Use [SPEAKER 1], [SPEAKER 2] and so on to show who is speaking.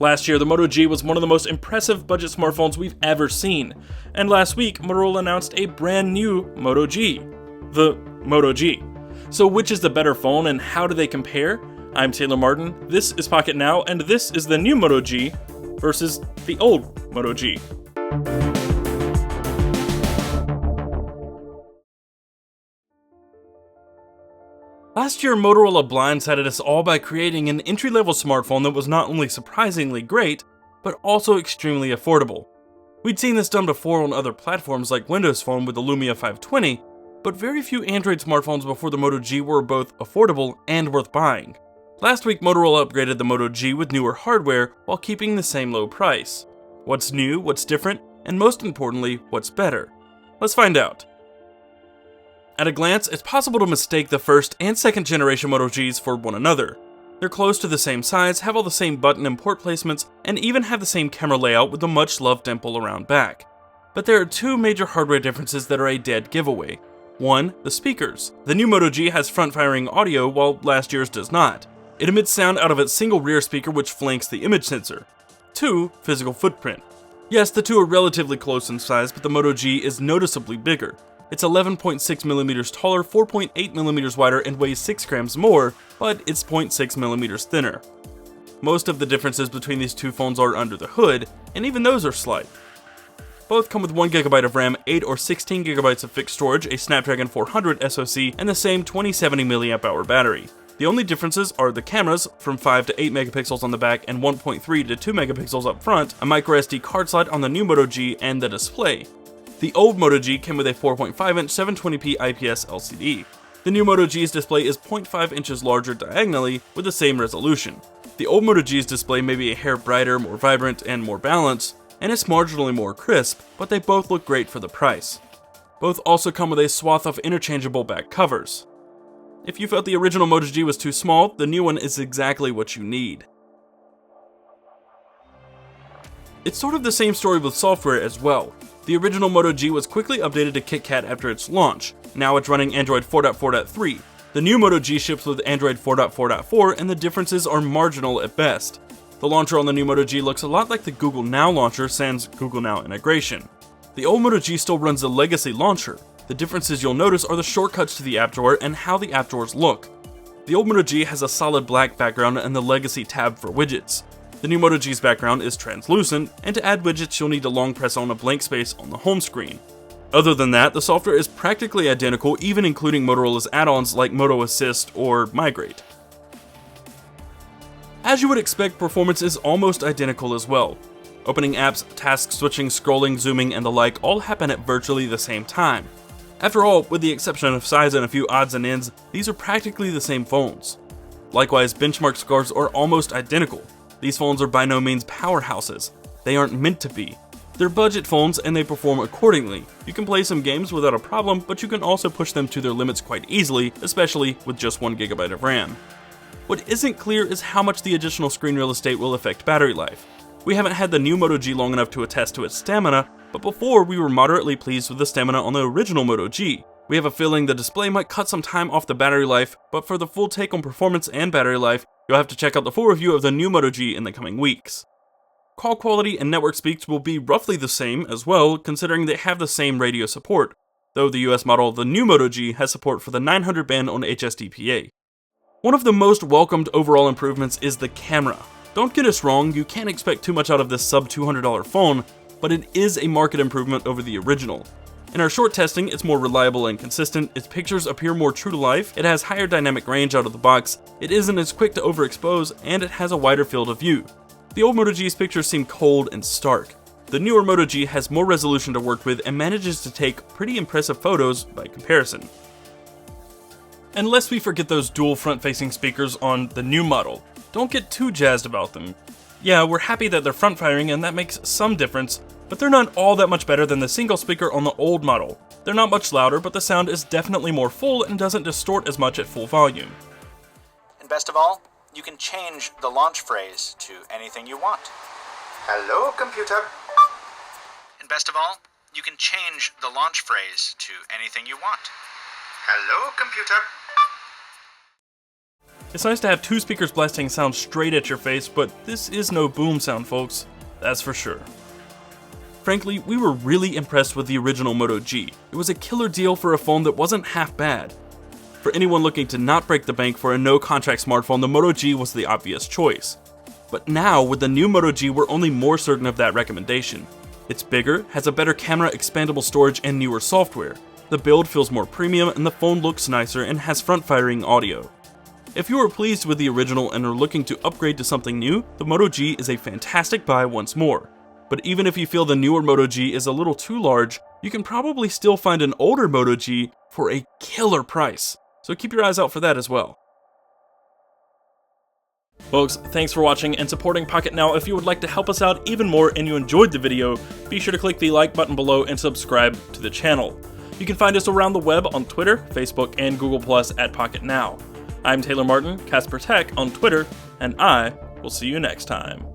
[SPEAKER 1] Last year, the Moto G was one of the most impressive budget smartphones we've ever seen, and last week, Motorola announced a brand new Moto G, the Moto G. So which is the better phone and how do they compare? I'm Taylor Martin, this is Pocketnow, and this is the new Moto G versus the old Moto G. Last year, Motorola blindsided us all by creating an entry-level smartphone that was not only surprisingly great, but also extremely affordable. We'd seen this done before on other platforms like Windows Phone with the Lumia 520, but very few Android smartphones before the Moto G were both affordable and worth buying. Last week, Motorola upgraded the Moto G with newer hardware while keeping the same low price. What's new, what's different, and most importantly, what's better? Let's find out. At a glance, it's possible to mistake the first and second generation Moto Gs for one another. They're close to the same size, have all the same button and port placements, and even have the same camera layout with the much loved dimple around back. But there are two major hardware differences that are a dead giveaway. One, the speakers. The new Moto G has front-firing audio while last year's does not. It emits sound out of its single rear speaker which flanks the image sensor. Two, physical footprint. Yes, the two are relatively close in size, but the Moto G is noticeably bigger. It's 11.6mm taller, 4.8mm wider, and weighs 6 grams more, but it's 0.6mm thinner. Most of the differences between these two phones are under the hood, and even those are slight. Both come with 1GB of RAM, 8 or 16GB of fixed storage, a Snapdragon 400 SoC, and the same 2070 mAh battery. The only differences are the cameras, from 5 to 8 megapixels on the back and 1.3 to 2 megapixels up front, a microSD card slot on the new Moto G, and the display. The old Moto G came with a 4.5-inch 720p IPS LCD. The new Moto G's display is 0.5 inches larger diagonally with the same resolution. The old Moto G's display may be a hair brighter, more vibrant, and more balanced, and it's marginally more crisp, but they both look great for the price. Both also come with a swath of interchangeable back covers. If you felt the original Moto G was too small, the new one is exactly what you need. It's sort of the same story with software as well. The original Moto G was quickly updated to KitKat after its launch. Now it's running Android 4.4.3. The new Moto G ships with Android 4.4.4 and the differences are marginal at best. The launcher on the new Moto G looks a lot like the Google Now launcher sans Google Now integration. The old Moto G still runs the legacy launcher. The differences you'll notice are the shortcuts to the app drawer and how the app drawers look. The old Moto G has a solid black background and the legacy tab for widgets. The new Moto G's background is translucent, and to add widgets you'll need to long press on a blank space on the home screen. Other than that, the software is practically identical, even including Motorola's add-ons like Moto Assist or Migrate. As you would expect, performance is almost identical as well. Opening apps, task switching, scrolling, zooming, and the like all happen at virtually the same time. After all, with the exception of size and a few odds and ends, these are practically the same phones. Likewise, benchmark scores are almost identical. These phones are by no means powerhouses. They aren't meant to be. They're budget phones and they perform accordingly. You can play some games without a problem, but you can also push them to their limits quite easily, especially with just 1GB of RAM. What isn't clear is how much the additional screen real estate will affect battery life. We haven't had the new Moto G long enough to attest to its stamina, but before we were moderately pleased with the stamina on the original Moto G. We have a feeling the display might cut some time off the battery life, but for the full take on performance and battery life, you'll have to check out the full review of the new Moto G in the coming weeks. Call quality and network speeds will be roughly the same as well, considering they have the same radio support, though the US model of the new Moto G has support for the 900 band on HSDPA. One of the most welcomed overall improvements is the camera. Don't get us wrong, you can't expect too much out of this sub $200 phone, but it is a marked improvement over the original. In our short testing, it's more reliable and consistent, its pictures appear more true to life, it has higher dynamic range out of the box, it isn't as quick to overexpose, and it has a wider field of view. The old Moto G's pictures seem cold and stark. The newer Moto G has more resolution to work with and manages to take pretty impressive photos by comparison. And lest we forget those dual front-facing speakers on the new model, don't get too jazzed about them. Yeah, we're happy that they're front-firing and that makes some difference, but they're not all that much better than the single speaker on the old model. They're not much louder, but the sound is definitely more full and doesn't distort as much at full volume.
[SPEAKER 2] And best of all, you can change the launch phrase to anything you want.
[SPEAKER 3] Hello, computer.
[SPEAKER 2] And best of all, you can change the launch phrase to anything you want.
[SPEAKER 3] Hello, computer.
[SPEAKER 1] It's nice to have two speakers blasting sound straight at your face, but this is no boom sound, folks. That's for sure. Frankly, we were really impressed with the original Moto G. It was a killer deal for a phone that wasn't half bad. For anyone looking to not break the bank for a no-contract smartphone, the Moto G was the obvious choice. But now, with the new Moto G, we're only more certain of that recommendation. It's bigger, has a better camera, expandable storage, and newer software. The build feels more premium, and the phone looks nicer and has front-firing audio. If you are pleased with the original and are looking to upgrade to something new, the Moto G is a fantastic buy once more. But even if you feel the newer Moto G is a little too large, you can probably still find an older Moto G for a killer price. So keep your eyes out for that as well. Folks, thanks for watching and supporting Pocketnow. If you would like to help us out even more and you enjoyed the video, be sure to click the like button below and subscribe to the channel. You can find us around the web on Twitter, Facebook, and Google+ at Pocketnow. I'm Taylor Martin, Casper Tech on Twitter, and I will see you next time.